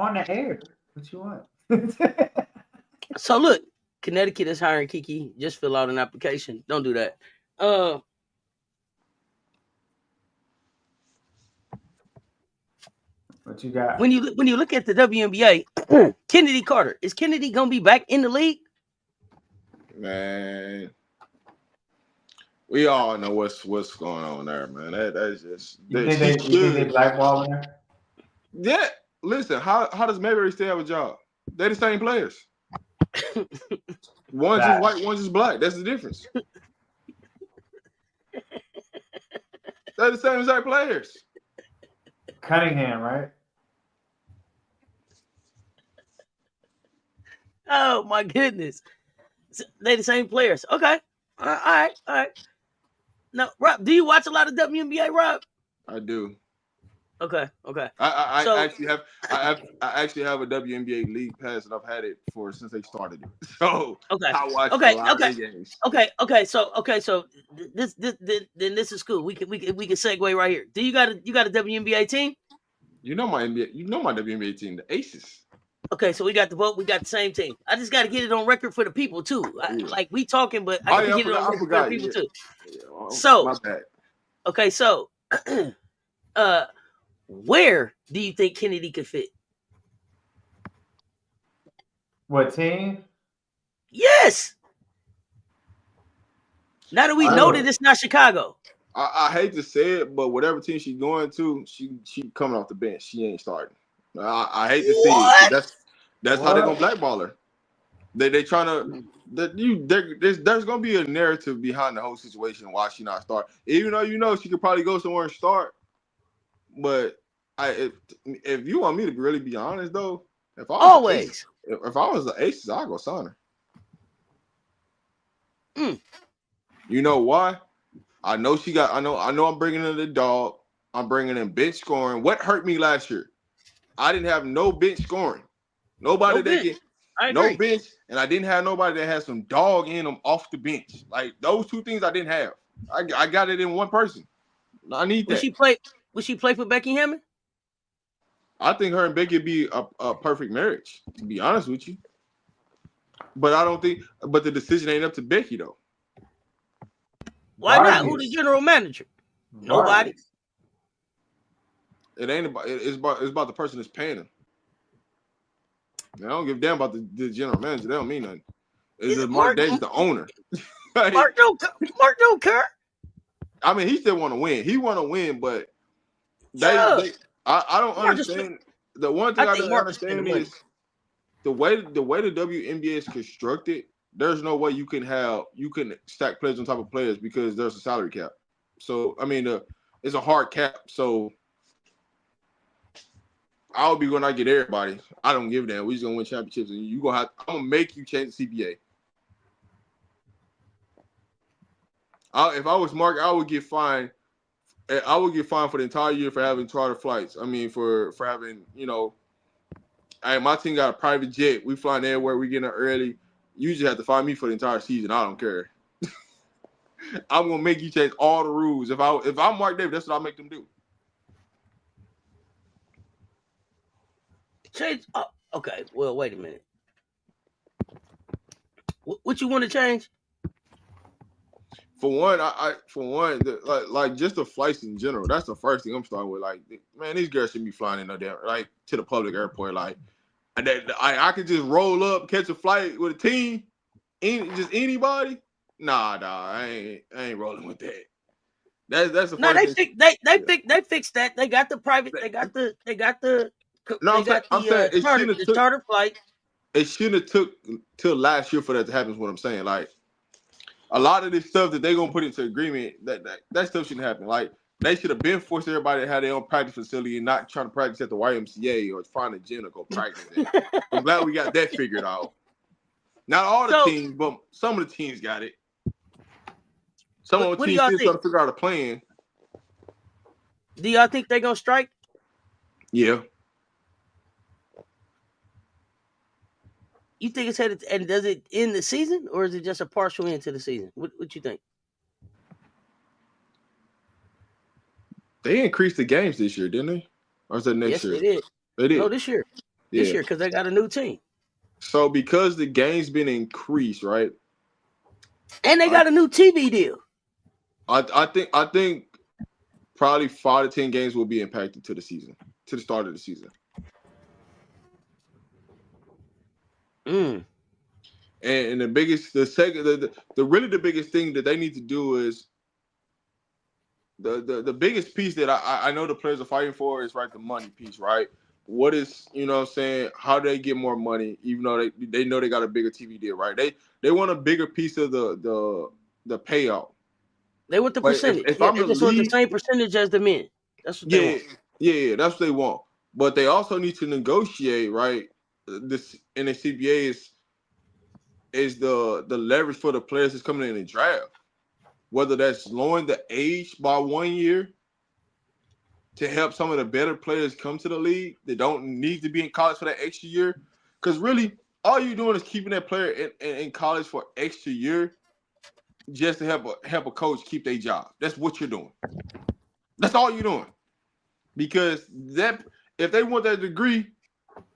on the air. What you want? So look, Connecticut is hiring Kiki. Just fill out an application. Don't do that. What you got? When you look at the WNBA, Kennedy Carter, is Kennedy gonna be back in the league? Man, we all know what's going on there, man. That's just You think they blackballing her? Yeah. Listen, how does Mayberry still have a job? They're the same players. One's just white, one's just black. That's the difference. They're the same exact players. Cunningham, right? Oh my goodness, they the same players. Okay, all right. Now, Rob, do you watch a lot of WNBA, Rob? I do. Okay. I actually have a WNBA league pass, and I've had it since they started it. So okay, I watch a lot of games. Okay. So this is cool. We can segue right here. Do you got a WNBA team? You know my WNBA team, the Aces. Okay, so we got the same team. I just got to get it on record for the people too. Like we talking, but I got to get it on record for the people too. Yeah, so my bad. Okay, so where do you think Kennedy could fit? What team? Yes. Now that we know that it's not Chicago. I hate to say it, but whatever team she's going to, she coming off the bench. She ain't starting. I hate to see it. That's how they're gonna blackball her. They trying to there's gonna be a narrative behind the whole situation why she not start. Even though she could probably go somewhere and start. But if you want me to really be honest though, if I was the Aces, I'd go sign her. You know why? I know I'm bringing in the dog. I'm bringing in bench scoring. What hurt me last year? I didn't have no bench scoring. Nobody bench, and I didn't have nobody that had some dog in them off the bench. Like those two things I didn't have. I got it in one person. I need that. Would she play for Becky Hammond? I think her and Becky would be a perfect marriage, to be honest with you. But I don't think. But the decision ain't up to Becky though. Why not? Who's the general manager? Nobody. It ain't about. It's about the person that's paying them. I don't give a damn about the general manager. They don't mean nothing. It's Mark Davis, the owner. Mark don't care. I mean, he still want to win. He want to win, but I don't understand. The one thing I don't understand is the way the WNBA is constructed. There's no way you can stack players on top of players because there's a salary cap. So I mean, it's a hard cap. So I'll be going to get everybody. I don't give a damn. We just gonna win championships, and I'm gonna make you change the CBA. If I was Mark, I would get fined. I would get fined for the entire year for having charter flights. I mean, for having my team got a private jet. We flying everywhere. We getting there early. You just have to fine me for the entire season. I don't care. I'm gonna make you change all the rules. If I'm Mark Davis, that's what I make them do. Change. Oh, okay. Well, wait a minute. What you want to change? For one, like just the flights in general. That's the first thing I'm starting with. Like, man, these girls shouldn't be flying in no damn to the public airport. Like, I could just roll up, catch a flight with a team, just anybody. Nah, I ain't rolling with that. That's the first thing. They fixed that. They got the private. They got the. No, I'm saying the charter flight. It shouldn't have took till last year for that to happen. Is what I'm saying. Like a lot of this stuff that they're gonna put into agreement, that stuff shouldn't happen. Like they should have been forced everybody to have their own practice facility and not trying to practice at the YMCA or find a gym to go practice at. I'm glad we got that figured out. Not all the teams, but some of the teams got it. Some of the teams still trying to figure out a plan. Do y'all think they're gonna strike? Yeah. You think it's headed, and does it end the season, or is it just a partial end to the season? What you think? They increased the games this year, didn't they? Or is that next year? Yes, they did. They did. No, this year. this year because they got a new team. So because the game's been increased, right? And they got a new TV deal. I think probably 5 to 10 games will be impacted to the season, to the start of the season. Mm. And the biggest thing that they need to do is the biggest piece that I know the players are fighting for is, right, the money piece, right? What is, you know what I'm saying, how do they get more money even though they know they got a bigger TV deal, right? They want a bigger piece of the payout. They want the But percentage. if Yeah, I'm they the just want the league, same percentage as the men. That's what they want. yeah, that's what they want. But they also need to negotiate, right? This in the CBA is the leverage for the players that's coming in the draft. Whether that's lowering the age by 1 year to help some of the better players come to the league that don't need to be in college for that extra year. Because really, all you're doing is keeping that player in college for extra year just to help a coach keep their job. That's what you're doing. That's all you're doing. Because that if they want that degree,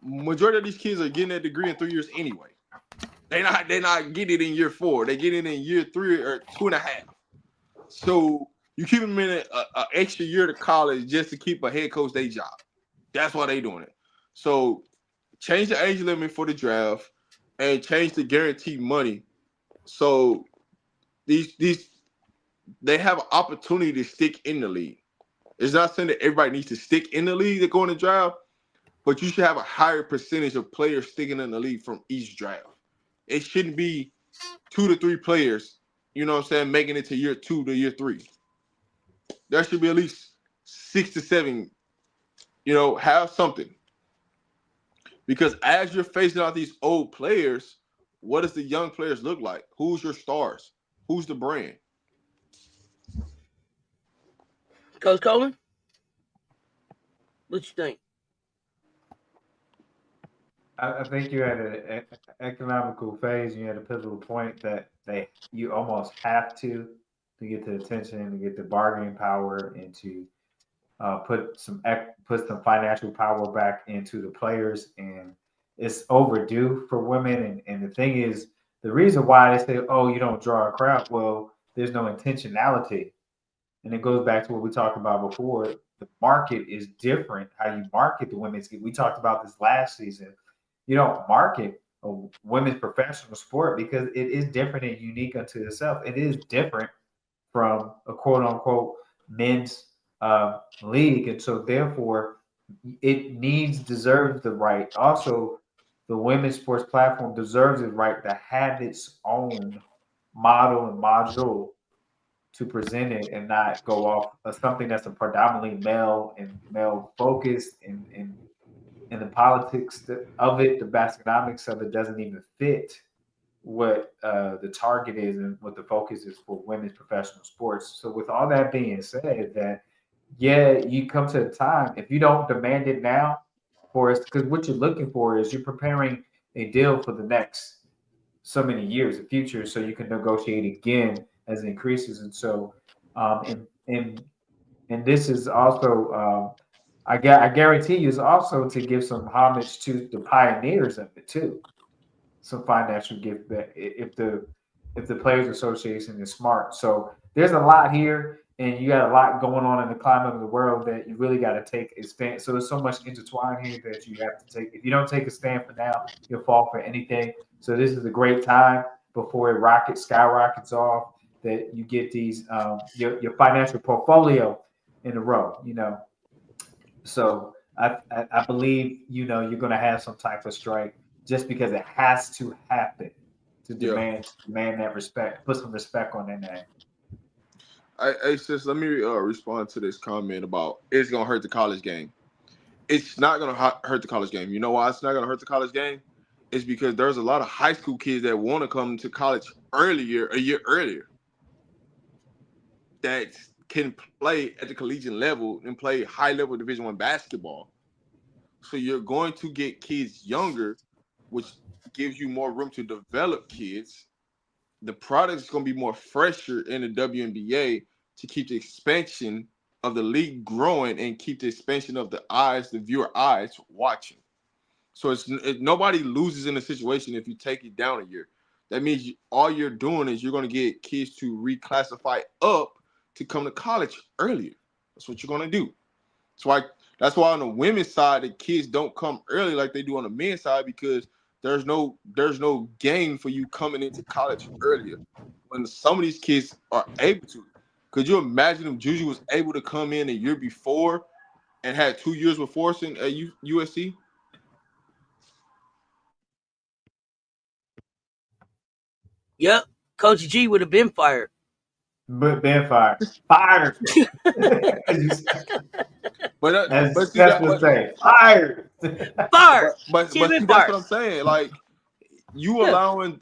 majority of these kids are getting that degree in 3 years anyway. They're not getting it in year 4. They get it in year 3 or 2.5. So you keep them in an extra year to college just to keep a head coach their job. That's why they doing it. So change the age limit for the draft and change the guaranteed money. So these they have an opportunity to stick in the league. It's not saying that everybody needs to stick in the league to go in the draft, but you should have a higher percentage of players sticking in the league from each draft. It shouldn't be 2 to 3 players, you know what I'm saying, making it to year 2 to year 3. There should be at least 6 to 7, have something. Because as you're facing out these old players, what does the young players look like? Who's your stars? Who's the brand? Coach Coleman, what you think? I think you're at an economical phase. And you're at a pivotal point that you almost have to get the attention, to get the bargaining power, and to put some financial power back into the players. And it's overdue for women. And the thing is, the reason why they say, "Oh, you don't draw a crowd," well, there's no intentionality, and it goes back to what we talked about before. The market is different. How you market the women's game. We talked about this last season. You don't market a women's professional sport because it is different and unique unto itself. It is different from a quote unquote men's league. And so therefore it deserves the right. Also, the women's sports platform deserves the right to have its own model and module to present it and not go off of something that's a predominantly male focused and the politics of it, the basconomics of it doesn't even fit what the target is and what the focus is for women's professional sports. So with all that being said, that you come to a time, if you don't demand it now for us, because what you're looking for is you're preparing a deal for the next so many years, the future, so you can negotiate again as it increases. And so, and this is also, I guarantee you, is also to give some homage to the pioneers of it too. Some financial gift that if the Players Association is smart. So there's a lot here, and you got a lot going on in the climate of the world that you really got to take a stand. So there's so much intertwined here that you have to take. If you don't take a stand for now, you'll fall for anything. So this is a great time before it skyrockets off, that you get these your financial portfolio in a row. So I believe you're going to have some type of strike just because it has to happen to demand that respect, put some respect on that name. Hey, sis, let me respond to this comment about it's gonna hurt the college game. It's not gonna hurt the college game. You know why it's not gonna hurt the college game? It's because there's a lot of high school kids that want to come to college a year earlier, that can play at the collegiate level and play high level Division I basketball. So you're going to get kids younger, which gives you more room to develop kids. The product is going to be more fresher in the WNBA to keep the expansion of the league growing and keep the expansion of the viewer eyes watching. So nobody loses in a situation if you take it down a year. That means all you're doing is you're going to get kids to reclassify up to come to college earlier. That's what you're going to do. That's why on the women's side, the kids don't come early like they do on the men's side, because there's no gain for you coming into college earlier when some of these kids are able to. Could you imagine if Juju was able to come in a year before and had 2 years with Forcing at USC? Yep. Coach G would have been fired. But been fired. Fired. But that's what I'm saying. Fired. Fired. But see, that's what I'm saying. Like, you allowing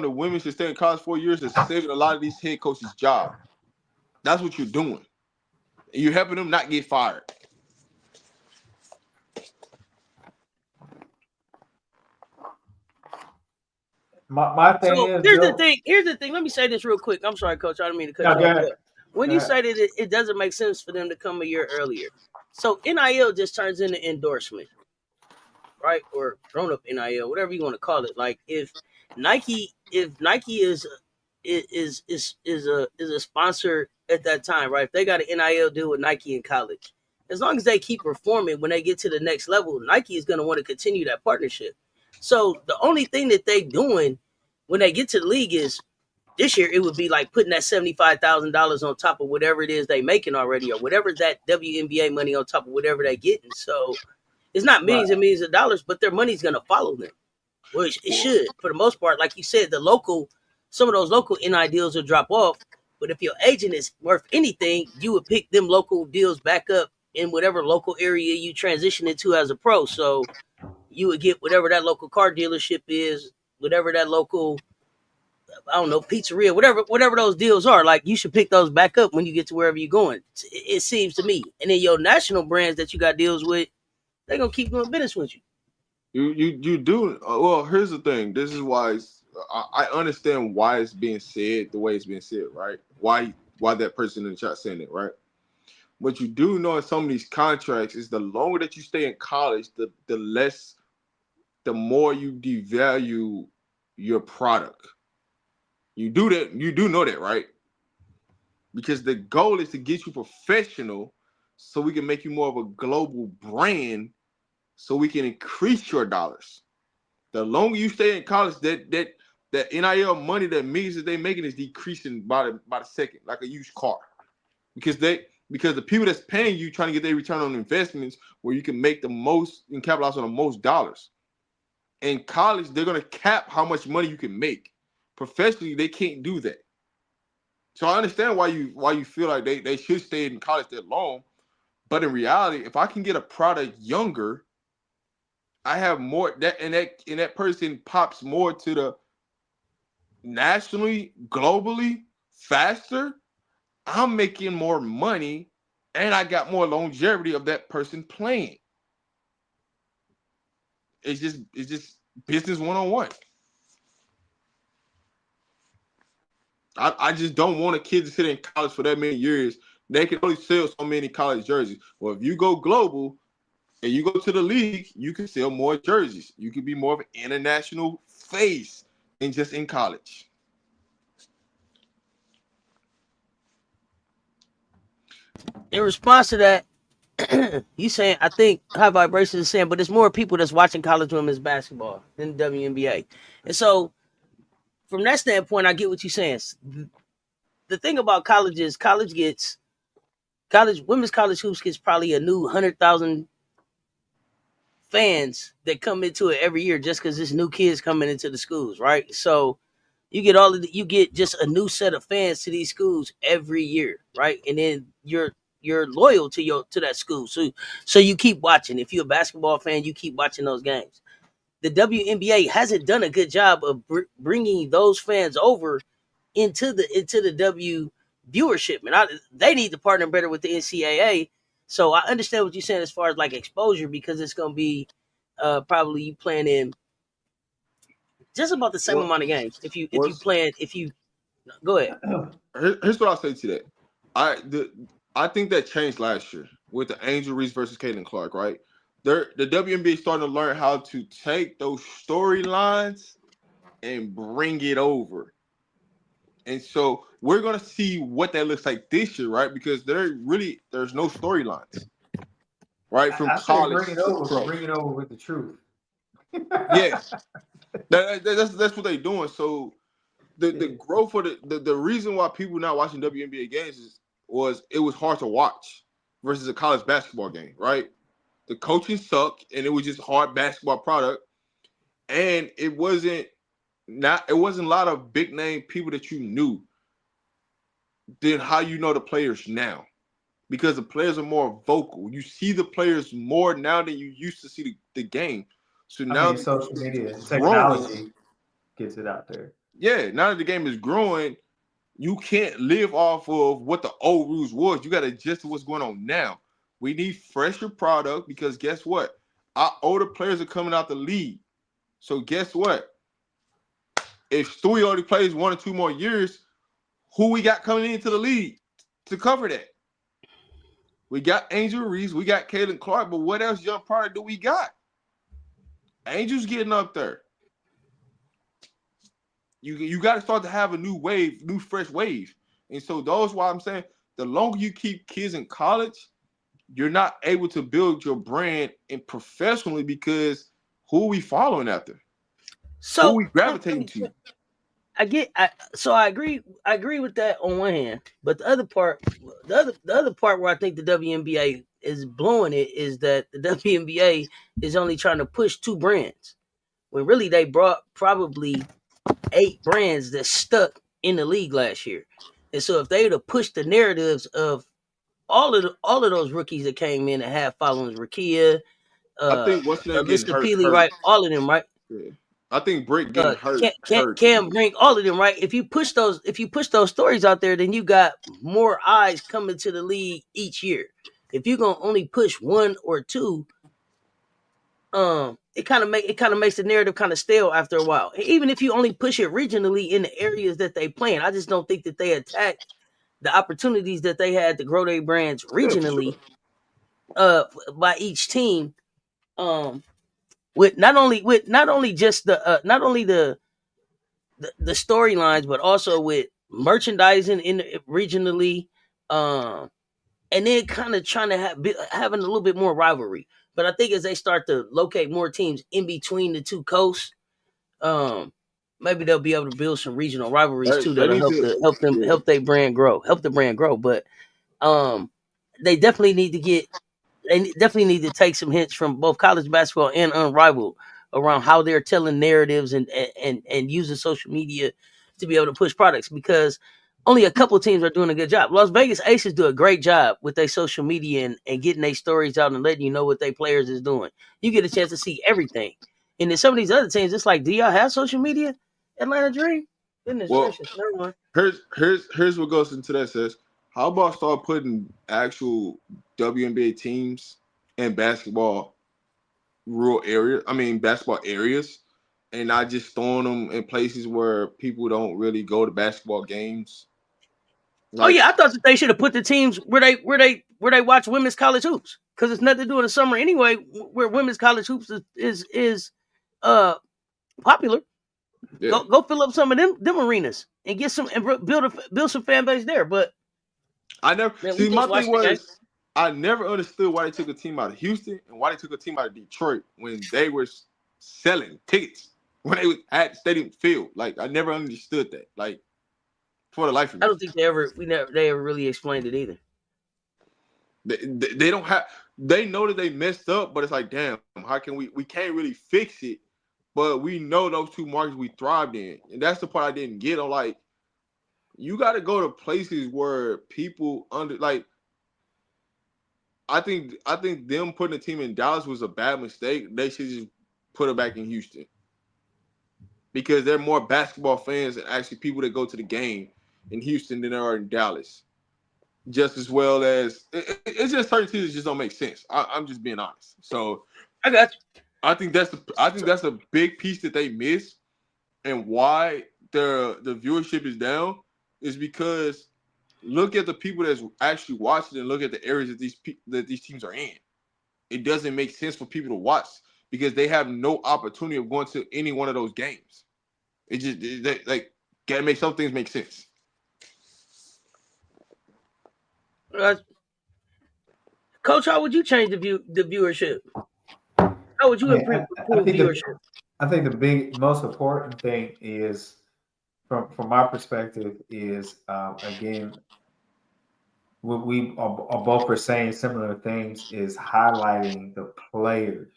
the women to stay in college 4 years is saving a lot of these head coaches' job. That's what you're doing. You're helping them not get fired. My thing is, here's the thing. Here's the thing. Let me say this real quick. I'm sorry, Coach. I don't mean to cut you off. When you say that it doesn't make sense for them to come a year earlier, so NIL just turns into endorsement, right? Or grown-up NIL, whatever you want to call it. Like if Nike is a sponsor at that time, right? If they got an NIL deal with Nike in college, as long as they keep performing when they get to the next level, Nike is going to want to continue that partnership. So the only thing that they doing when they get to the league is this year it would be like putting that $75,000 on top of whatever it is they making already, or whatever that WNBA money on top of whatever they getting. So it's not millions and millions of dollars, but their money's going to follow them. Well, it should, for the most part. Like you said, some of those local NI deals will drop off. But if your agent is worth anything, you would pick them local deals back up in whatever local area you transition into as a pro. So you would get whatever that local car dealership is, whatever that local, I don't know, pizzeria, whatever those deals are. Like, you should pick those back up when you get to wherever you're going. It seems to me. And then your national brands that you got deals with, they're going to keep doing business with you. You do. Well, here's the thing. This is why I understand why it's being said the way it's being said, right? Why that person in the chat saying it, right? What you do know in some of these contracts is the longer that you stay in college, the more you devalue your product. You do that. You do know that, right? Because the goal is to get you professional so we can make you more of a global brand so we can increase your dollars. The longer you stay in college, that NIL money, that millions that they're making is decreasing by the second, like a used car. Because the people that's paying you trying to get their return on investments where you can make the most and capitalize on the most dollars. In college, they're going to cap how much money you can make. Professionally, they can't do that. So I understand why you feel like they should stay in college that long. But in reality, if I can get a product younger, I have more that person pops more to the nationally, globally, faster. I'm making more money, and I got more longevity of that person playing. It's just business 101. I just don't want a kid to sit in college for that many years. They can only sell so many college jerseys. Well, if you go global and you go to the league, you can sell more jerseys. You can be more of an international face than just in college. In response to that, you saying, I think High Vibration is saying, but there's more people that's watching college women's basketball than the WNBA. And so from that standpoint, I get what you're saying. The thing about college is women's college hoops gets probably a new 100,000 fans that come into it every year just because there's new kids coming into the schools, right? So you get just a new set of fans to these schools every year, right? And then you're loyal to that school, so you keep watching. If you're a basketball fan, you keep watching those games. The WNBA hasn't done a good job of bringing those fans over into the W viewership, and they need to partner better with the NCAA. So I understand what you're saying as far as like exposure, because it's going to be probably you playing in just about the same amount of games. If you go ahead. Here's what I'll say to that. I think that changed last year with the Angel Reese versus Caitlin Clark, right? the WNBA is starting to learn how to take those storylines and bring it over. And so we're gonna see what that looks like this year, right? Because there's no storylines, right? From I say college bring it to over, but pro. bring it over with the truth. Yes, that's what they're doing. So the growth for the reason why people not watching WNBA games was it was hard to watch versus a college basketball game, right? The coaching sucked, and it was just hard basketball product, and it wasn't a lot of big name people that you knew than how you know the players now, because the players are more vocal. You see the players more now than you used to see the game. So now that Social media it's growing, technology gets it out there. yeah, now that the game is growing, you can't live off of what the old rules was. You got to adjust to what's going on now. We need fresher product because guess what? Our older players are coming out the league. So guess what? If Stewie only plays 1 or 2 more years, who we got coming into the league to cover that? We got Angel Reese, we got Caitlin Clark, but what else young product do we got? Angel's getting up there. You got to start to have a new wave, new fresh wave. And so those why I'm saying the longer you keep kids in college, you're not able to build your brand and professionally because who are we following after? So who we gravitating to? I agree with that on one hand, but the other part where I think the WNBA is blowing it is that the WNBA is only trying to push 2 brands when really they brought probably 8 brands that stuck in the league last year. And so if they would have pushed the narratives of all of those rookies that came in and had followings, Rakia, I think what's name getting Alyssa hurt. Peely, right? All of them, right? Yeah. I think Brick getting hurt. Cam bring all of them, right? If you push those stories out there, then you got more eyes coming to the league each year. If you're gonna only push 1 or 2, it kind of makes the narrative kind of stale after a while. Even if you only push it regionally in the areas that they play in, I just don't think that they attacked the opportunities that they had to grow their brands regionally, by each team. With not only just the storylines, but also with merchandising regionally, and then kind of trying to having a little bit more rivalry. But I think as they start to locate more teams in between the 2 coasts, maybe they'll be able to build some regional rivalries too that'll help their brand grow, help the brand grow. But they definitely need to take some hints from both college basketball and Unrivaled around how they're telling narratives and using social media to be able to push products, because only a couple teams are doing a good job. Las Vegas Aces do a great job with their social media and getting their stories out and letting you know what their players is doing. You get a chance to see everything. And then some of these other teams, it's like, do y'all have social media? Atlanta Dream? Goodness gracious, never mind. Here's what goes into that, says. How about start putting actual WNBA teams in basketball basketball areas, and not just throwing them in places where people don't really go to basketball games. I thought that they should have put the teams where they watch women's college hoops, because it's nothing to do in the summer anyway, where women's college hoops is popular. Yeah. Go fill up some of them arenas and get some and build some fan base there. But I never my thing was I never understood why they took a team out of Houston and why they took a team out of Detroit when they were selling tickets when they had stadium filled. Like, I never understood that. Like, for the life of me, I don't think they ever really explained it either. They don't have. They know that they messed up, but it's like, damn, how can we can't really fix it? But we know those 2 markets we thrived in, and that's the part I didn't get. I'm like, you got to go to places where people I think them putting a team in Dallas was a bad mistake. They should just put it back in Houston, because they're more basketball fans and actually people that go to the game in Houston than there are in Dallas. Just as well as it's just certain teams that just don't make sense. I'm just being honest. So I got you. I think that's a big piece that they miss, and why the viewership is down is because look at the people that's actually watching and look at the areas that these teams are in. it doesn't make sense for people to watch because they have no opportunity of going to any one of those games. It just like gotta make some things make sense. Coach, how would you change the viewership? How would you improve viewership? I think the most important thing is, from my perspective, is again, what we are both are saying similar things, is highlighting the players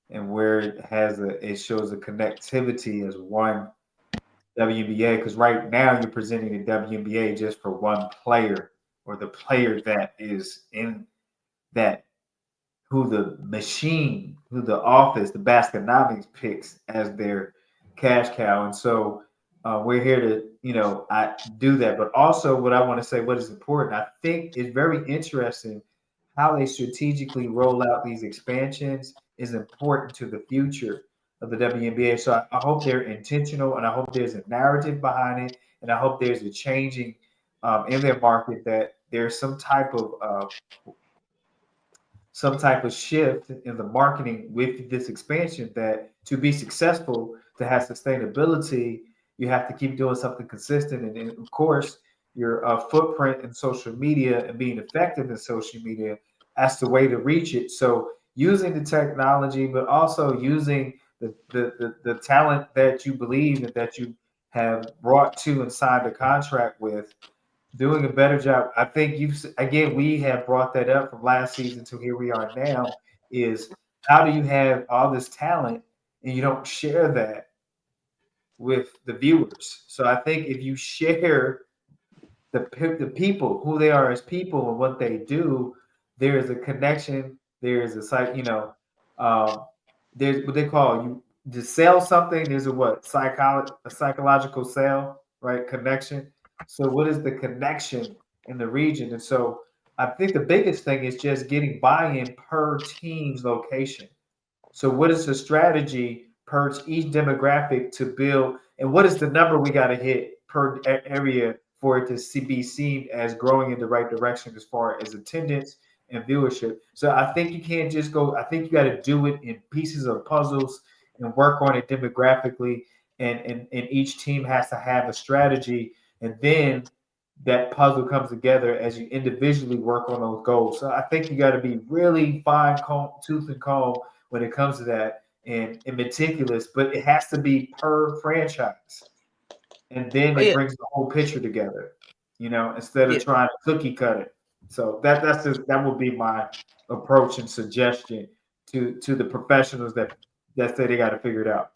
and where it shows a connectivity as one WNBA. Because right now you're presenting the WNBA just for one player, or the player that is in that, who the machine, who the office, the Baskonomics picks as their cash cow. And so we're here to, I do that. But also what I want to say, what is important, I think it's very interesting how they strategically roll out these expansions is important to the future of the WNBA. So I hope they're intentional, and I hope there's a narrative behind it, and I hope there's a changing in their market, that there's some type of shift in the marketing with this expansion, that to be successful, to have sustainability, you have to keep doing something consistent. And of course, your footprint in social media and being effective in social media, that's the way to reach it. So using the technology, but also using the talent that you believe and that you have brought to and signed a contract with, doing a better job. I think we have brought that up from last season to here we are now, is how do you have all this talent and you don't share that with the viewers? So I think if you share the people, who they are as people and what they do, there is a connection. There is there's what they call, you to sell something. There's a psychological sale, right? Connection. So what is the connection in the region? And so I think the biggest thing is just getting buy-in per team's location. So what is the strategy per each demographic to build, and what is the number we got to hit per area for it to be seen as growing in the right direction as far as attendance and viewership? So I think you can't just go. I think you got to do it in pieces of puzzles and work on it demographically, and each team has to have a strategy, and then that puzzle comes together as you individually work on those goals. So I think you got to be really fine tooth and comb when it comes to that, and meticulous, but it has to be per franchise. And then it brings the whole picture together, instead of trying to cookie cut it. So that would be my approach and suggestion to the professionals that say they got to figure it out.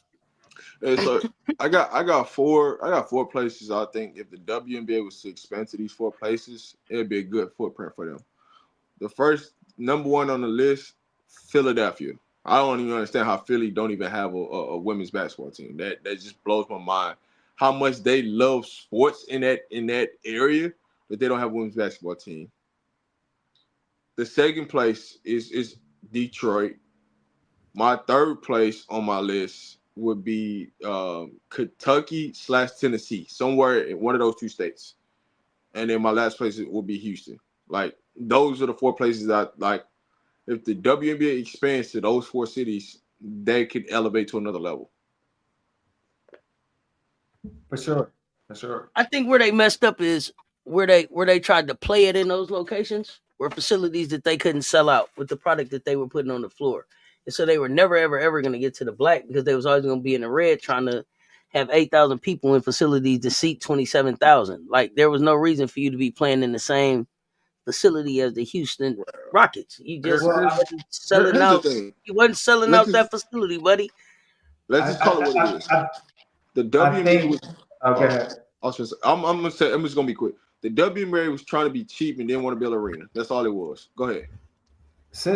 And so I got four places. I think if the WNBA was to expand to these 4 places, it'd be a good footprint for them. The first, number 1 on the list, Philadelphia. I don't even understand how Philly don't even have a women's basketball team. That just blows my mind. How much they love sports in that area, but they don't have a women's basketball team. The second place is Detroit. My third place on my list would be Kentucky/Tennessee, somewhere in one of those 2 states. And then my last place would be Houston. Like, those are the 4 places that, like, if the WNBA expands to those 4 cities, they could elevate to another level. For sure. I think where they messed up is where they tried to play it in those locations were facilities that they couldn't sell out with the product that they were putting on the floor. And so they were never, ever going to get to the black, because they was always going to be in the red, trying to have 8,000 people in facilities to seat 27,000. Like, there was no reason for you to be playing in the same facility as the Houston Rockets. You just selling out. You wasn't selling out that facility, buddy. Let's just call it what it is. The WNBA was. Okay. I'm just gonna be quick. The WNBA was trying to be cheap and didn't want to build an arena. That's all it was. Go ahead.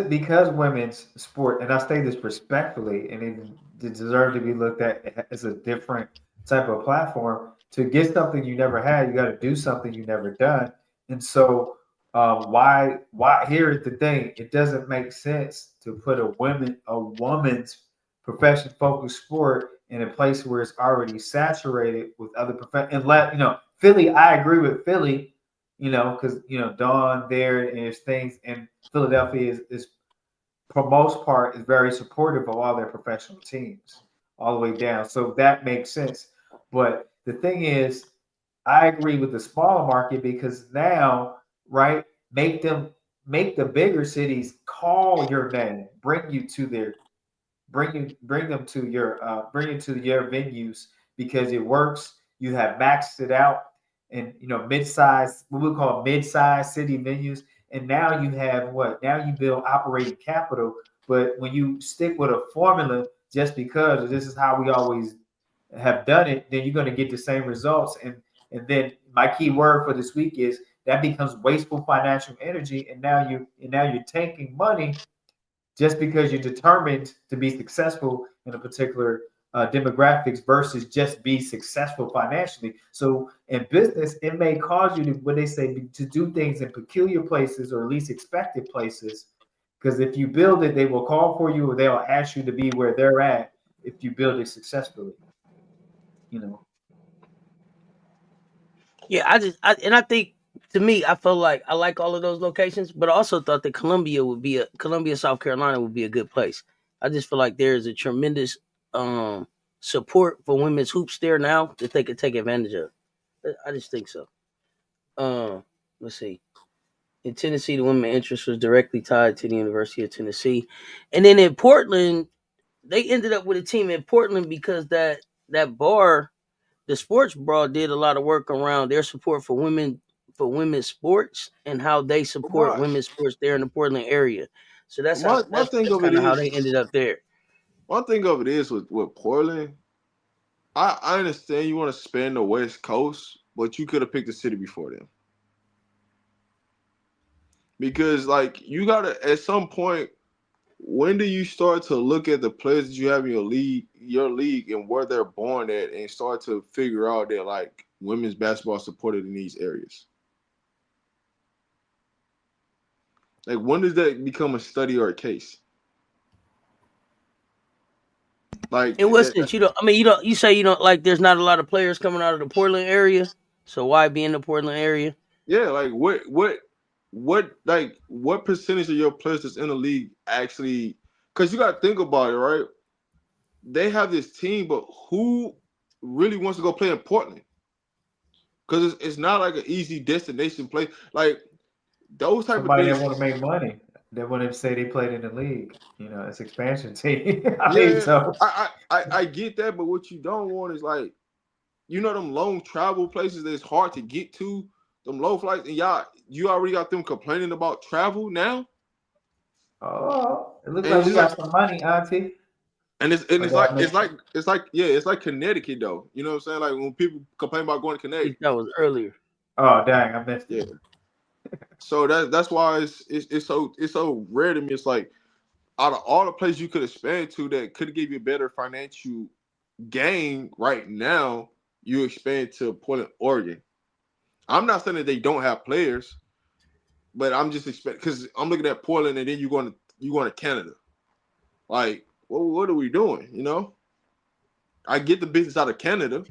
Because women's sport, and I say this respectfully, and it deserves to be looked at as a different type of platform. To get something you never had, you got to do something you never done. And so, why? Here's the thing: it doesn't make sense to put a woman's profession focused sport in a place where it's already saturated with other professions. And Philly, I agree with Philly. Because Dawn there and there's things, and Philadelphia is for most part, is very supportive of all their professional teams all the way down. So that makes sense. But the thing is, I agree with the smaller market because now, right, make the bigger cities call your name, bring them to your bring it to your venues because it works. You have maxed it out and mid-size, what we call mid-size city venues, and now you have what? Now you build operating capital. But when you stick with a formula just because this is how we always have done it, then you're going to get the same results. And then my key word for this week is that becomes wasteful financial energy, and now you're tanking money just because you're determined to be successful in a particular demographics versus just be successful financially. So in business, it may cause you to, what they say, to do things in peculiar places or least expected places. Because if you build it, they will call for you or they'll ask you to be where they're at if you build it successfully. Yeah, I think to me, I feel like I like all of those locations, but I also thought that Columbia, South Carolina would be a good place. I just feel like there is a tremendous support for women's hoops there now that they could take advantage of. I just think so. Let's see. In Tennessee, the women's interest was directly tied to the University of Tennessee, and then in Portland, they ended up with a team in Portland because that bar, the sports bra, did a lot of work around their support for women's sports and how they support My women's sports there in the Portland area. So that's how my thing that's of it kind of how is they ended up there. one thing of it is with Portland. I understand you want to spend the West Coast, but you could have picked the city before them. Because like you gotta at some point, when do you start to look at the players that you have in your league and where they're born at and start to figure out that like women's basketball is supported in these areas? Like when does that become a study or a case? Like In what sense? You say you don't like there's not a lot of players coming out of the Portland area. So why be in the Portland area? yeah, like what percentage of your players that's in the league actually, because you gotta think about it, right? They have this team, but who really wants to go play in Portland? Because it's not like an easy destination play. Like those type of Somebody that things. want to make money, they want to say they played in the league. It's expansion team. I mean, Yeah, so I get that, but what you don't want is like them long travel places that's hard to get to, them low flights, and you already got them complaining about travel now. it looks And like it's we just like got some money, Auntie. and it's Or did I miss it? it's like Connecticut though. You know what I'm saying? Like when people complain about going to I think Connecticut. that was earlier. Oh, dang, I missed Yeah. it. So that's why it's so rare to me. It's like out of all the places you could expand to that could give you a better financial gain right now, you expand to Portland, Oregon. I'm not saying that they don't have players, but I'm just expecting because I'm looking at Portland and then you going to Canada. Like, well, what are we doing? I get the business out of Canada.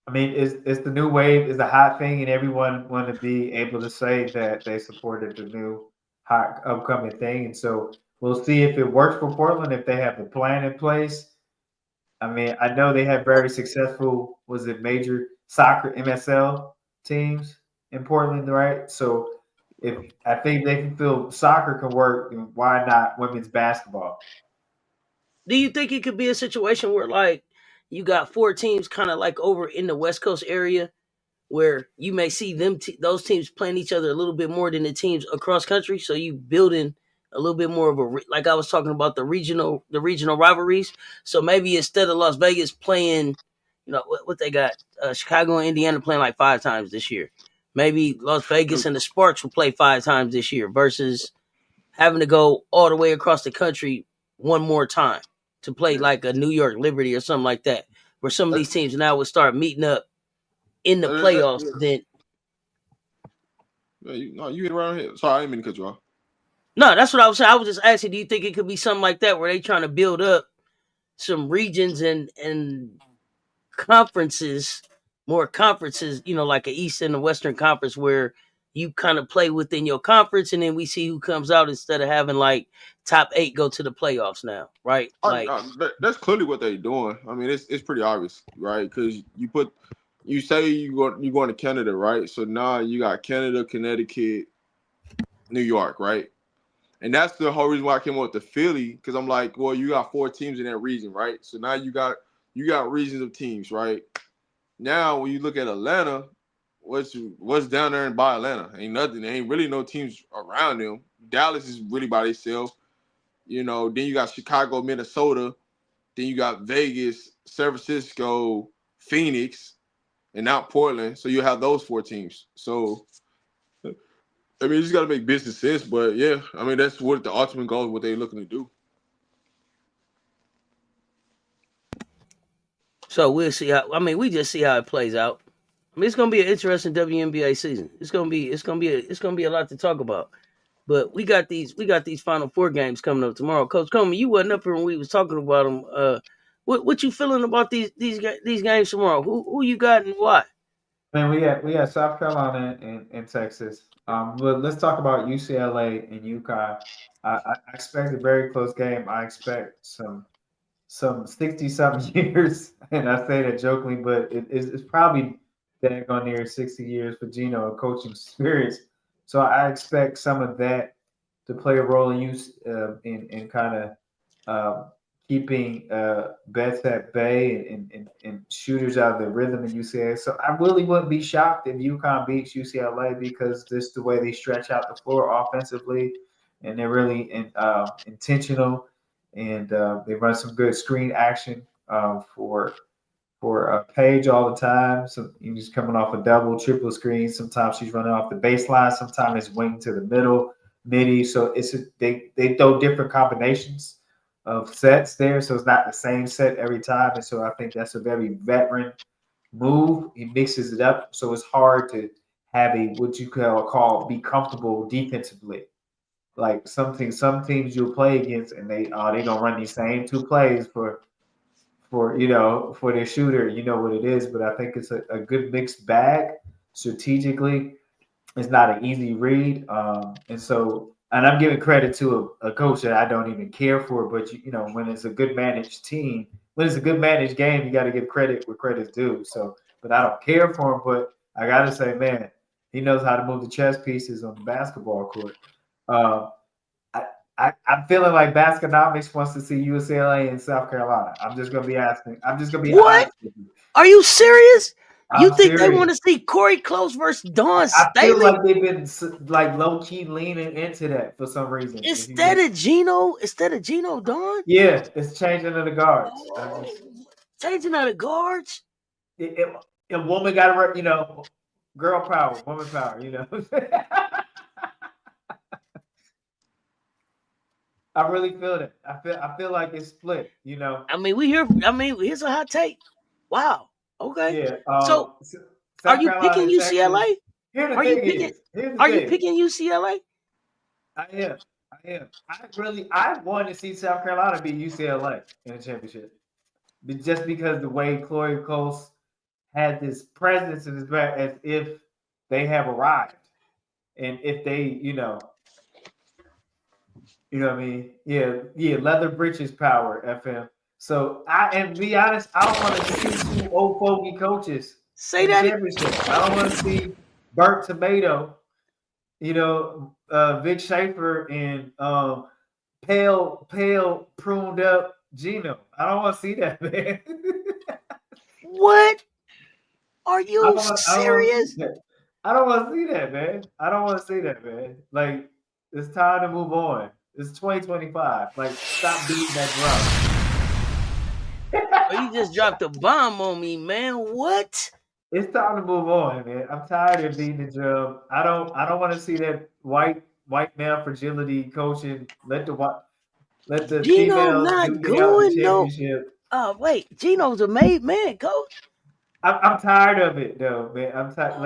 I mean, it's the new wave, is the hot thing, and everyone want to be able to say that they supported the new hot upcoming thing. And so we'll see if it works for Portland, if they have the plan in place. I mean, I know they have very successful, was it major soccer MSL teams in Portland, right? So if I think they can feel soccer can work, then why not women's basketball? Do you think it could be a situation where like you got four teams kind of like over in the West Coast area where you may see those teams playing each other a little bit more than the teams across country. So you building a little bit more of like I was talking about the regional rivalries. So maybe instead of Las Vegas playing, what they got, Chicago and Indiana playing like 5 times this year. Maybe Las Vegas and the Sparks will play 5 times this year versus having to go all the way across the country one more time to play like a New York Liberty or something like that, where some of these teams now would start meeting up in the playoffs. Then You hit around here. Sorry, I didn't mean to cut you off. no, that's what I was saying. I was just asking, do you think it could be something like that where they trying to build up some regions and conferences, more conferences, like an East and a Western conference where you kind of play within your conference, and then we see who comes out instead of having like top 8 go to the playoffs now, right? Like That's clearly what they're doing. I mean, it's pretty obvious, right? Because you say you're going to Canada, right? So now you got Canada, Connecticut, New York, right? And that's the whole reason why I came up with the Philly, because I'm like, well, you got 4 teams in that region, right? So now you got regions of teams, right? Now when you look at Atlanta, what's down there and by Atlanta? Ain't nothing. There ain't really no teams around them. Dallas is really by themselves. You know, then you got Chicago, Minnesota, then you got Vegas, San Francisco, Phoenix, and now Portland. So you have those 4 teams. So I mean, you just got to make business sense, but yeah, I mean, that's what the ultimate goal is, what they're looking to do. so we'll see how. I mean, we just see how it plays out. I mean, it's gonna be an interesting WNBA season. It's gonna be a lot to talk about. But we got these Final Four games coming up tomorrow. Coach Coleman, you wasn't up here when we was talking about them. What you feeling about these games tomorrow? Who you got and why? Man, we got South Carolina and Texas. But let's talk about UCLA and UConn. I expect a very close game. I expect some 60-something years, and I say that jokingly, but it's probably daggone near 60 years for Gino and coaching experience. So I expect some of that to play a role in use in kind of keeping bets at bay and shooters out of the rhythm in UCLA. So I really wouldn't be shocked if UConn beats UCLA because just the way they stretch out the floor offensively, and they're really intentional, and they run some good screen action for Paige all the time. So he's coming off a double, triple screen. Sometimes she's running off the baseline. Sometimes it's wing to the middle, midi. So they throw different combinations of sets there, so it's not the same set every time. And so I think that's a very veteran move. He mixes it up, so it's hard to have a what you call be comfortable defensively. Like some teams you'll play against, and they gonna run these same 2 plays for for their shooter. You know what it is, but I think it's a good mixed bag strategically. It's not an easy read, and I'm giving credit to a coach that I don't even care for. But when it's a good managed team, when it's a good managed game, you got to give credit where credit's due. So, but I don't care for him. But I got to say, man, he knows how to move the chess pieces on the basketball court. I'm feeling like Baskonomics wants to see UCLA and South Carolina. I'm just gonna be asking. I'm just gonna be what? honest with you. Are you serious? You think serious. They want to see Corey Close versus Dawn Staley? I feel like they've been like low key leaning into that for some reason. Instead of Gino Dawn? Yeah, it's changing of the guards. Changing of the guards. A woman got to work. Girl power, woman power. I really feel that. I feel like it's split. I mean, here's a hot take. Wow. Okay. Yeah. So, are you picking UCLA? Are you picking UCLA? I am. I want to see South Carolina beat UCLA in the championship, just because the way Chloe Coles had this presence in his back, as if they have arrived, and if they, you know what I mean? Yeah, leather britches power, FM. So be honest, I don't want to see 2 old fogey coaches. Say that. I don't want to see burnt tomato, Vic Schaefer and pale pruned up Gino. I don't want to see that, man. What? Are you serious? I don't want to see that, man. Like, it's time to move on. It's 2025. Like, stop beating that drum. Oh, you just dropped a bomb on me, man. What? It's time to move on, man. I'm tired of beating the drum. I don't want to see that white male fragility coaching. Let the Gino females not get out the championship. Wait, Gino's a made man, coach. I'm tired of it, though, man. I'm tired.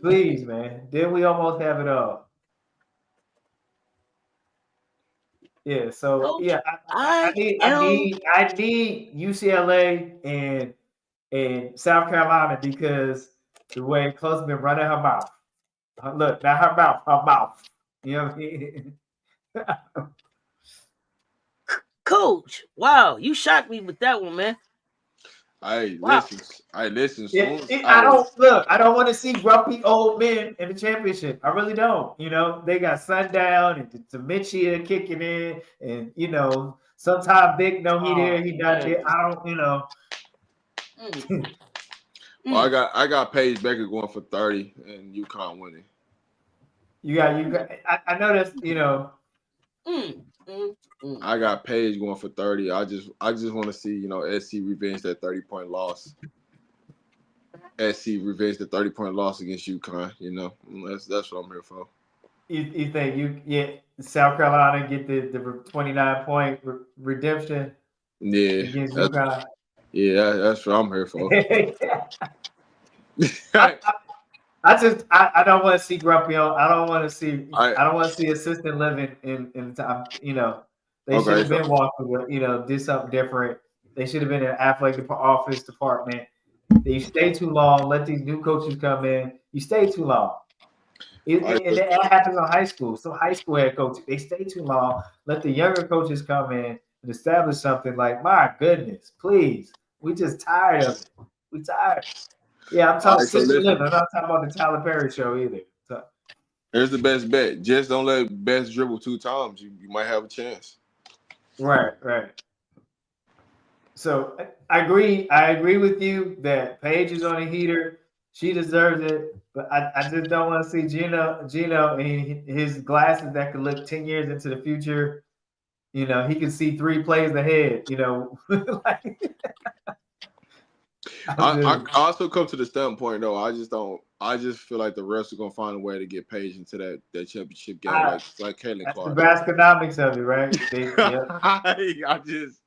Please, man. Then we almost have it all. Yeah. So Coach, yeah, I need UCLA and South Carolina, because the way Close been running her mouth. Look, now her mouth. You know what I mean? Coach, wow, you shocked me with that one, man. Wow. Listen. Yeah, I don't want to see grumpy old men in the championship. I really don't. You know, they got Sundown and Dementia kicking in, and sometimes Vic he there, he not there. I don't, Well, I got Paige Becker going for 30 and UConn winning. You got. I noticed. I got Paige going for 30. I just want to see SC revenge that 30-point loss. SC revenge the 30-point loss against UConn. That's what I'm here for. You think South Carolina get the 29-point redemption? Yeah, Against UConn. Yeah, that's what I'm here for. I don't want to see grumpy. I don't want to see assistant living in time. They should have been walking with did something different. They should have been in athletic office department. You stay too long. Let these new coaches come in. You stay too long. And that happens in high school. So high school head coaches, they stay too long. Let the younger coaches come in and establish something. Like, my goodness, please. We just tired of it. We tired. Yeah, I'm talking assistant living. I'm not talking about the Tyler Perry show either. So, here's the best bet. Just don't let Best dribble 2 times. You might have a chance. Right. So I agree with you that Paige is on a heater. She deserves it, but I just don't want to see Gino and his glasses that could look 10 years into the future. He can see 3 plays ahead. I also come to the standpoint though. I just feel like the refs are gonna find a way to get Paige into that championship game, like Caitlin that's Clark. The Basconomics of it, right? I just.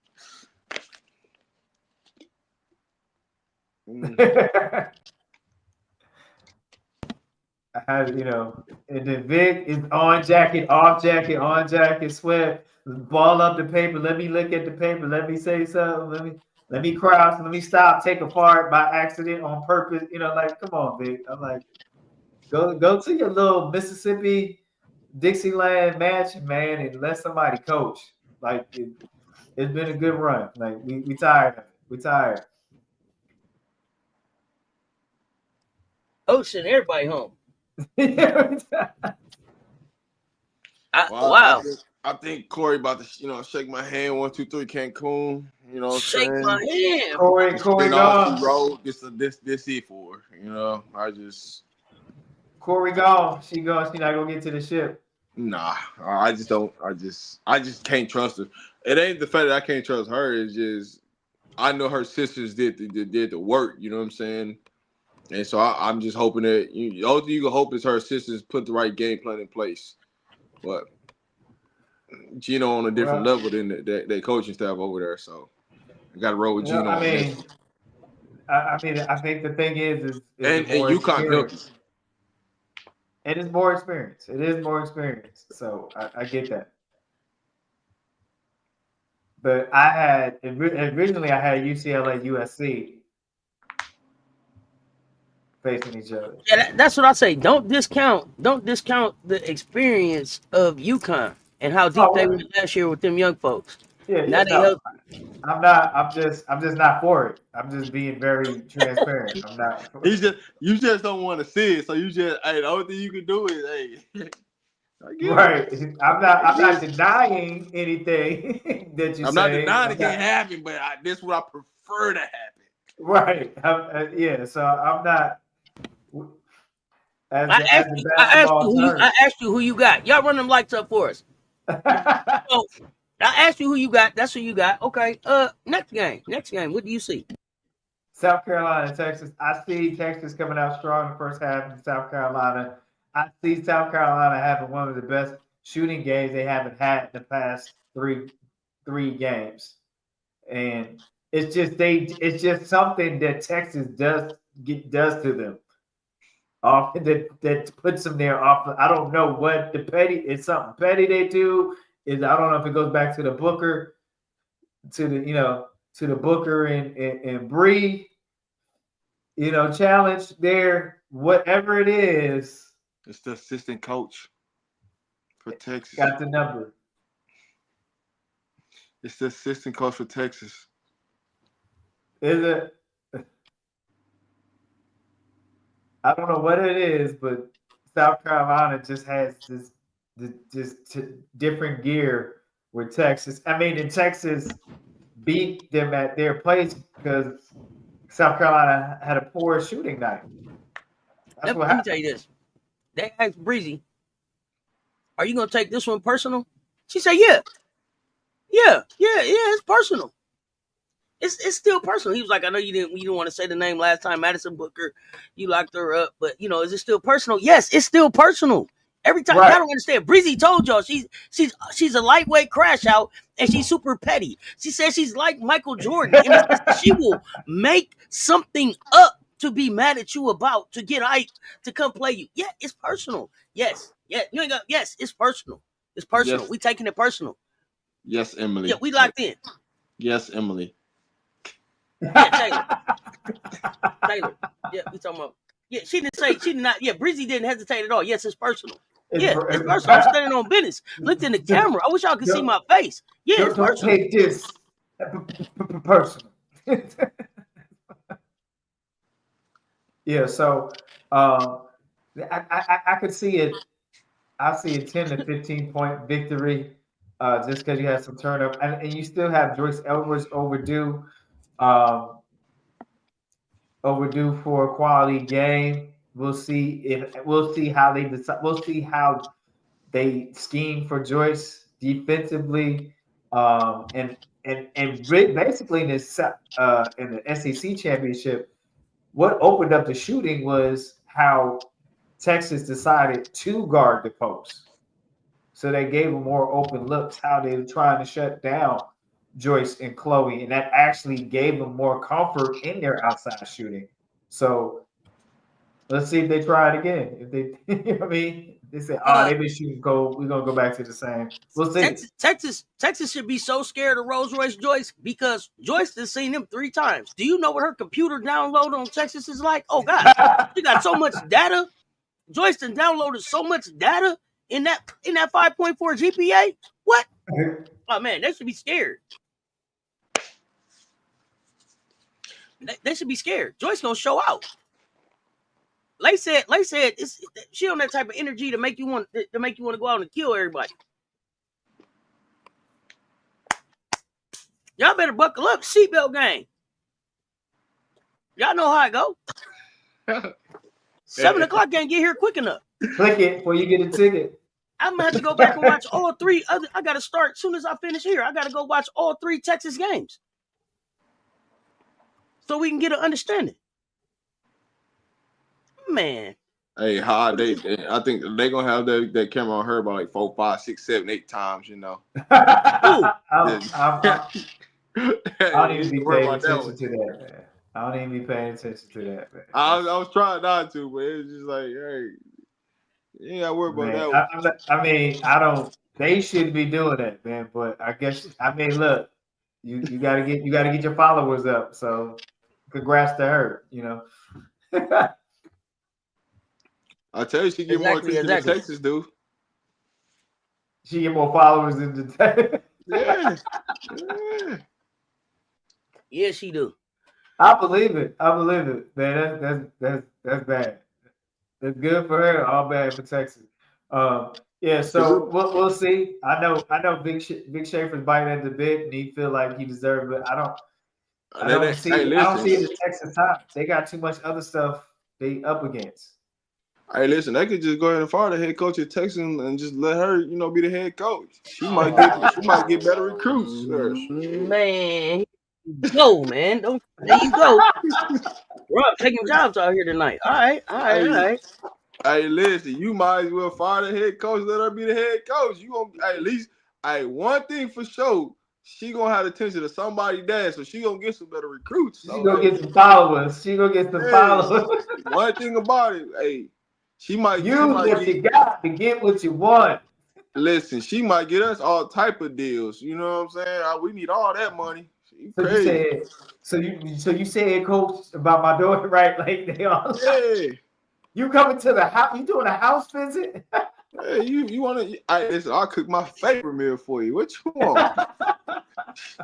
I had, and then Vic is on jacket, off jacket, on jacket, sweat, ball up the paper. Let me look at the paper. Let me say something. Let me cross. Let me stop. Take a fart by accident on purpose. Come on, Vic. I'm like, go to your little Mississippi Dixieland mansion, man, and let somebody coach. Like it's been a good run. Like we tired of it. We tired. Oh, send everybody home. Wow. I think Corey about to, shake my hand. 1, 2, 3, Cancun. Shake my hand. Corey gone. Road. This it for her. Corey gone. She gone. She not gonna get to the ship. Nah, I just don't. I just can't trust her. It ain't the fact that I can't trust her. It's just I know her sisters did the work. You know what I'm saying? And so I'm just hoping that all you can hope is her sisters put the right game plan in place. But Gino on a different level than that coaching staff over there. So I got to roll with Gino. I think the thing is and UConn healthy. It is more experience. So I get that. But originally I had UCLA, USC facing each other. Yeah, that's what I say. Don't discount the experience of UConn and how deep they went last year with them young folks. Yeah, now they help. I'm just not for it. I'm just being very transparent. I'm not. You just don't want to see it, so you just the only thing you can do is Right. I'm not denying anything that you say. I'm not denying it can't happen, but this is what I prefer to happen. Right. Yeah. So I'm not. I asked you who you got. Y'all run them lights up for us. So, I asked you who you got. That's who you got. Okay. Next game. What do you see? South Carolina, Texas. I see Texas coming out strong in the first half in South Carolina. I see South Carolina having one of the best shooting games they haven't had in the past three games, and it's just something that Texas does to them. Off that puts them there off. I don't know what it's something petty they do. I don't know if it goes back to the Booker, to the Booker and Bree, challenge there. Whatever it is, It's the assistant coach for Texas. Got the number. It's the assistant coach for Texas. Is it? I don't know what it is, but South Carolina just has this different gear with Texas. I mean, and Texas beat them at their place because South Carolina had a poor shooting night. Let me tell you this. They asked Breezy, "Are you gonna take this one personal?" She said, "Yeah, it's personal. It's still personal." He was like, "I know you didn't want to say the name last time, Madison Booker. You locked her up, but is it still personal? Yes, it's still personal. Every time, y'all don't understand. Breezy told y'all she's a lightweight crash out, and she's super petty. She says she's like Michael Jordan, and she will make something up to be mad at you about, to get hype, to come play you. Yeah, it's personal. Yes, you ain't got. Yes, it's personal. It's personal. Yes. We taking it personal. Yes, Emily. Yeah, we locked in. Yes, Emily. Yeah, Taylor. Yeah, we talking about. Yeah, she did not. Yeah, Breezy didn't hesitate at all. Yes, it's personal. It's personal. I'm standing on business. Looked in the camera. I wish y'all could see my face. Yeah, it's personal. Don't take this personal. Yeah, so I could see it. I see a 10 to 15 point victory just because you had some turnover, and you still have Joyce Edwards overdue for a quality game. We'll see how they decide. We'll see how they scheme for Joyce defensively, and basically in the SEC championship. What opened up the shooting was how Texas decided to guard the post. So they gave them more open looks, how they were trying to shut down Joyce and Chloe, and that actually gave them more comfort in their outside shooting. So let's see if they try it again. If they, you know what I mean? They say, they've been shooting gold. We're going to go back to the same. We'll see. Texas should be so scared of Rolls Royce Joyce because Joyce has seen him 3 times. Do you know what her computer download on Texas is like? Oh, God. She got so much data. Joyce done downloaded so much data in that 5.4 GPA. What? Oh, man, they should be scared. They should be scared. Joyce going to show out. Lay said, she on that type of energy to make you want to go out and kill everybody. Y'all better buckle up, seatbelt gang. Y'all know how it go. 7 o'clock can't get here quick enough. Click it before you get a ticket. I'm gonna have to go back and watch all 3 other. I gotta start as soon as I finish here. I gotta go watch all 3 Texas games so we can get an understanding. Man. Hey, I think they're gonna have that camera on her about like 4, 5, 6, 7, 8 times, I don't even be paying attention to that, man. I don't even be paying attention to that, man. I was trying not to, but it's just like, hey, you ain't gotta worry about that. I mean, I don't. They shouldn't be doing that, man. But I guess, I mean, look, you gotta get your followers up. So, congrats to her. I tell you, she get more attention than Texas do. She get more followers than the Texas. Yeah. Yeah, she do. I believe it, man. That's bad. That's good for her. All bad for Texas. Yeah. So we'll see. I know. Big Schaefer's biting at the bit, and he feel like he deserved it. I don't see it in Texas time. They got too much other stuff they up against. Hey, listen, they could just go ahead and fire the head coach at Texas and just let her, be the head coach. She might get better recruits. Man, go, man. There you go. Bro, I'm taking jobs out here tonight. All right. Hey, listen, you might as well fire the head coach. Let her be the head coach. You gonna at least. Hey, one thing for sure, she gonna have attention to somebody dad, so she gonna get some better recruits. She gonna get some followers. Followers. One thing about it, hey. She might use what you got to get what you want. Listen, she might get us all type of deals. You know what I'm saying? We need all that money. So you said, coach, about my daughter, right? Like they all. Yeah. You coming to the house? You doing a house visit? Hey, you want to? I'll cook my favorite meal for you. What you want?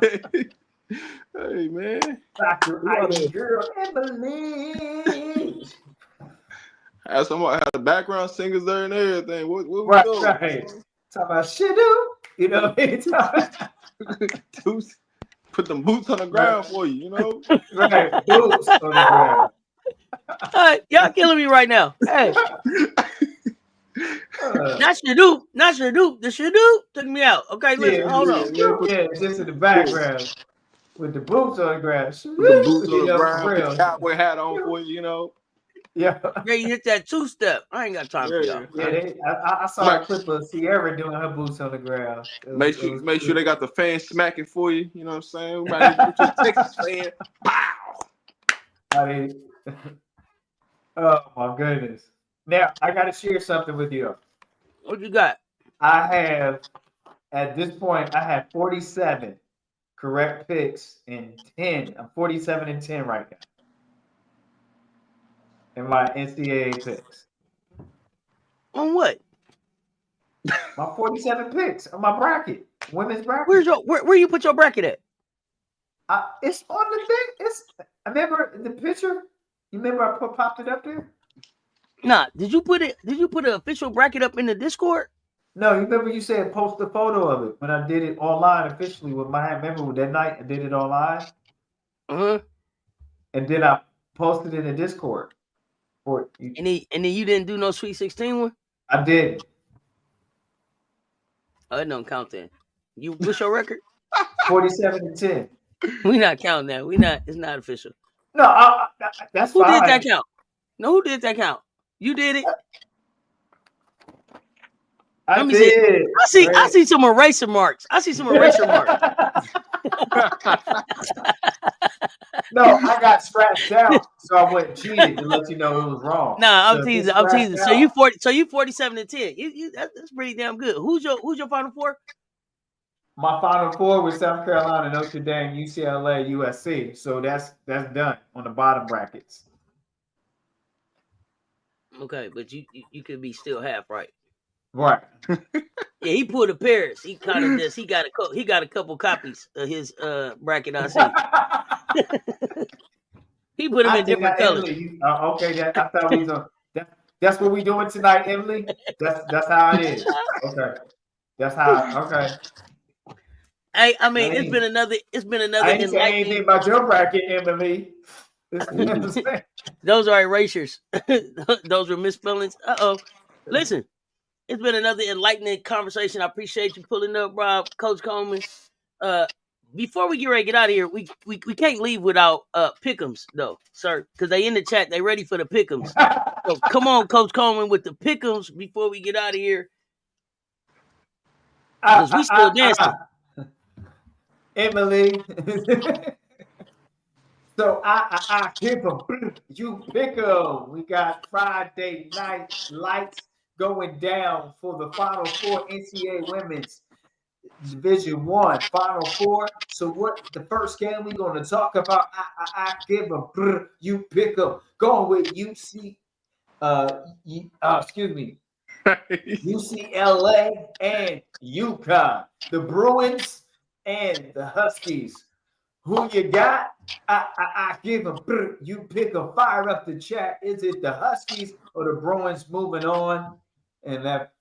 Hey, man. Dr. We gotta Ice Girl Emily. have the background singers there and everything. What we Right, doing? right. Talk about shit, you know what I mean? Put them boots on the ground for you, you know? Right, boots on the ground. Y'all killing me right now. Hey, not Shadoop. The Shadoop took me out. Okay, listen, hold on. Yeah, just in the background with the boots on the ground. Put the boots on You the know, ground, for put the real. cowboy hat on for you, you know? Yeah. Yeah, you hit that two-step. I ain't got time for y'all. Yeah, I saw a clip of Sierra doing her boots on the ground. Make sure they got the fans smacking for you. You know what I'm saying? We might get you a Texas fan. Pow! I mean, oh my goodness. Now I got to share something with you. What you got? I have, at this point, I have 47 correct picks in 10. I'm 47 and 10 right now in my NCAA picks. On what? My 47 picks on my bracket, women's bracket. Where you put your bracket at? It's on the thing. I remember the picture. You remember I popped it up there? Nah. Did you put an official bracket up in the Discord? No, you remember you said post a photo of it when I did it online officially with my. Remember that night I did it online. And then I posted it in Discord. And then you didn't do no Sweet 16 one? I did. Oh, it don't count then. What's your record? 47 and 10. We not counting that. It's not official. No, that's who fine. Who did that count? No, who did that count? You did it. Let me see. I see some eraser marks. No, I got scratched out, so I went cheated to let you know it was wrong. Nah, I'm teasing. So you 47 and 10. That's pretty damn good. Who's your final four? My final four was South Carolina, Notre Dame, UCLA, USC. So that's done on the bottom brackets. Okay, but you could be still half right. Right. Yeah, he pulled a Paris. He kind of just he got a couple copies of his bracket. I see. He put them in different colors. Okay, I thought we was that's what we doing tonight, Emily. That's how it is. Okay, that's how. Okay. Hey, I mean, it's been another. I ain't say anything about your bracket, Emily. Those are erasures. Those were misspellings. Listen, it's been another enlightening conversation. I appreciate you pulling up, Rob, Coach Coleman. Before we get ready to get out of here, we can't leave without pick'ems though, sir, because they in the chat. They ready for the pick'ems. So come on, Coach Coleman, with the pick'ems before we get out of here, because we still dancing. Emily. So I give them, you pick them. We got Friday night lights going down for the Final Four NCAA Women's Division I Final Four. So what the first game we're going to talk about? I give them, you pick them. Going with UCLA and UConn, the Bruins and the Huskies. Who you got? I give them. You pick a fire up the chat. Is it the Huskies or the Bruins moving on in that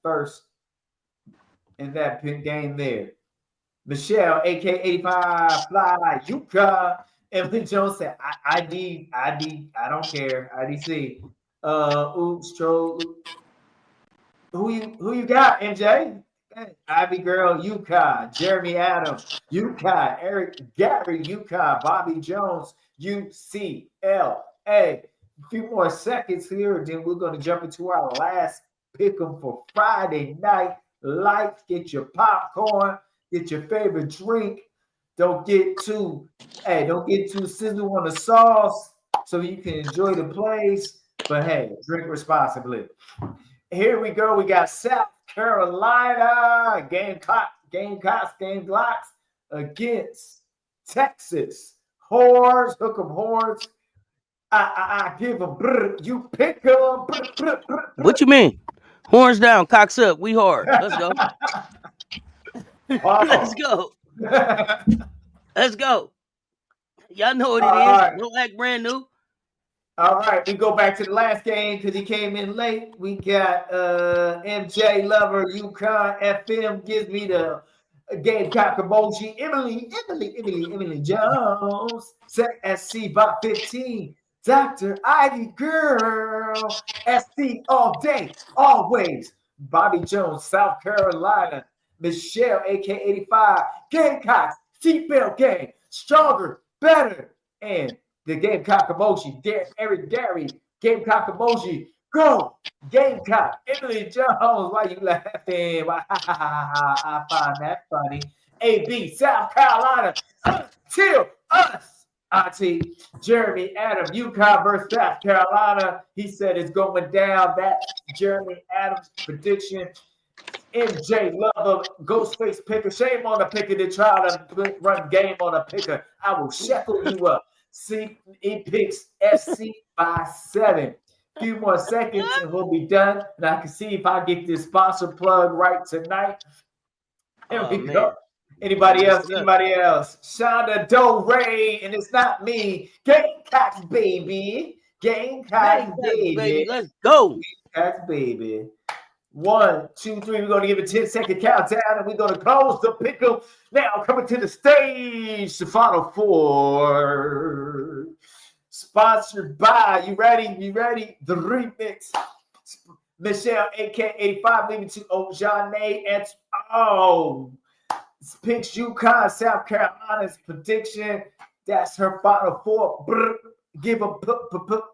pick game there? Michelle, AK85 Fly, Yuka. Emily Jones said, I don't care. IDC. Oops, troll. Who you got, MJ? Ivy Girl, UConn, Jeremy Adams, UConn, Eric Gary, UConn, Bobby Jones, UCLA. A few more seconds here, then we're going to jump into our last pick 'em for Friday night lights. Get your popcorn, get your favorite drink. Don't get too sizzle on the sauce so you can enjoy the plays. But hey, drink responsibly. Here we go. We got South Carolina Gamecocks against Texas Hordes. Hook 'em Hordes. I give a brr, you pick up. What you mean? Horns down, cocks up. We hard. Let's go. Let's go. Let's go. Y'all know what it All is. right. Don't act brand new. All right, we go back to the last game because he came in late. We got MJ Lover, UConn FM gives me the Gamecock emoji. Emily Jones, set SC by 15. Dr. Ivy Girl, SC all day, always. Bobby Jones, South Carolina. Michelle, AK 85. Gamecocks, seatbelt gang, stronger, better. And the Gamecock emoji, Eric Gary, Gamecock emoji, go, Gamecock, Emily Jones, why you laughing? I find that funny. AB, South Carolina, until us. Auntie Jeremy Adams, UConn versus South Carolina. He said it's going down. That's Jeremy Adams' prediction. MJ Lover, Ghostface Picker. Shame on the picker that try to run game on a picker. I will shackle you up. See, he picks SC by 7. Few more seconds and we'll be done. And I can see if I get this sponsor plug right tonight. Here we go. Anybody else? Anybody else? Shonda Do Ray, and it's not me. Gamecocks, baby. Gamecocks, baby. Let's go. Gamecocks, baby. 1, 2, 3. We're going to give a 10-second countdown, and we're going to close the pick'em. Now coming to the stage, the Final Four. Sponsored by, you ready? You ready? The remix. Michelle, AK85, leaving to Ojane. And picks UConn, South Carolina's prediction. That's her Final Four. Give them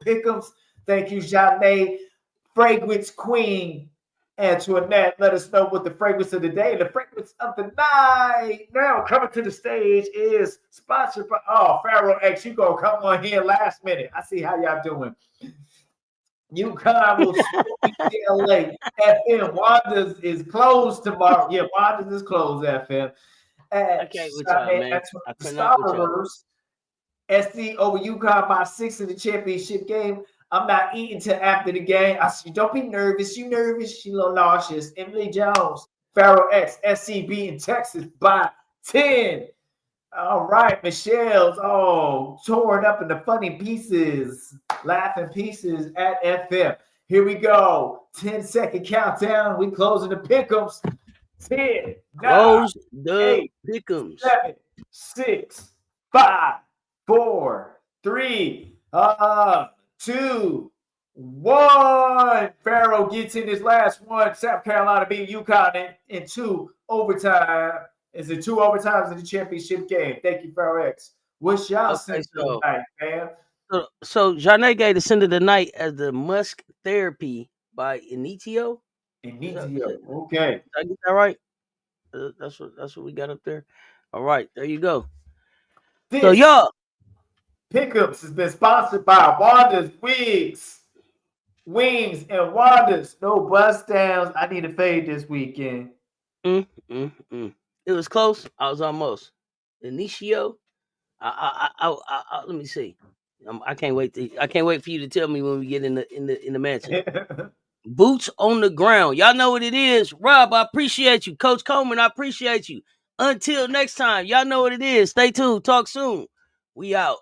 pick'ems. Thank you, Janae. Fragrance Queen. Antoinette, let us know what the fragrance of the day and the fragrance of the night. Now coming to the stage is sponsored by Pharaoh X. You gonna come on here last minute. I see how y'all doing. UConn will UCLA FM. Wanda's is closed tomorrow. Yeah, Wanda's is closed. FM. Okay, with y'all, man. Starters. SC over UConn by 6 in the championship game. I'm not eating till after the game. I see, don't be nervous. You nervous? You a little nauseous. Emily Jones, Pharaoh X, SCB in Texas by 10. All right, Michelle's torn up into funny pieces, laughing pieces at FM. Here we go. 10-second countdown. We closing the pick'ems. 10, 9, 8, pick'ems. 7, 6, 5, 4, 3, 2, 1. Pharaoh gets in his last one. South Carolina beat UConn in 2 overtime. Is it 2 overtimes in the championship game? Thank you, Pharaoh X. What's y'all sense of the night, man? So Janae gave the Scent of the Night as the Musk Therapy by Initio. Okay. Did I get that right? That's what we got up there. All right, there you go. So y'all. Pickups has been sponsored by Wanda's Wings and Wanda's. No bust downs. I need a fade this weekend. It was close. I was almost. Initio. Let me see. I can't wait for you to tell me when we get in the mansion. Boots on the ground. Y'all know what it is. Rob, I appreciate you. Coach Coleman, I appreciate you. Until next time, y'all know what it is. Stay tuned. Talk soon. We out.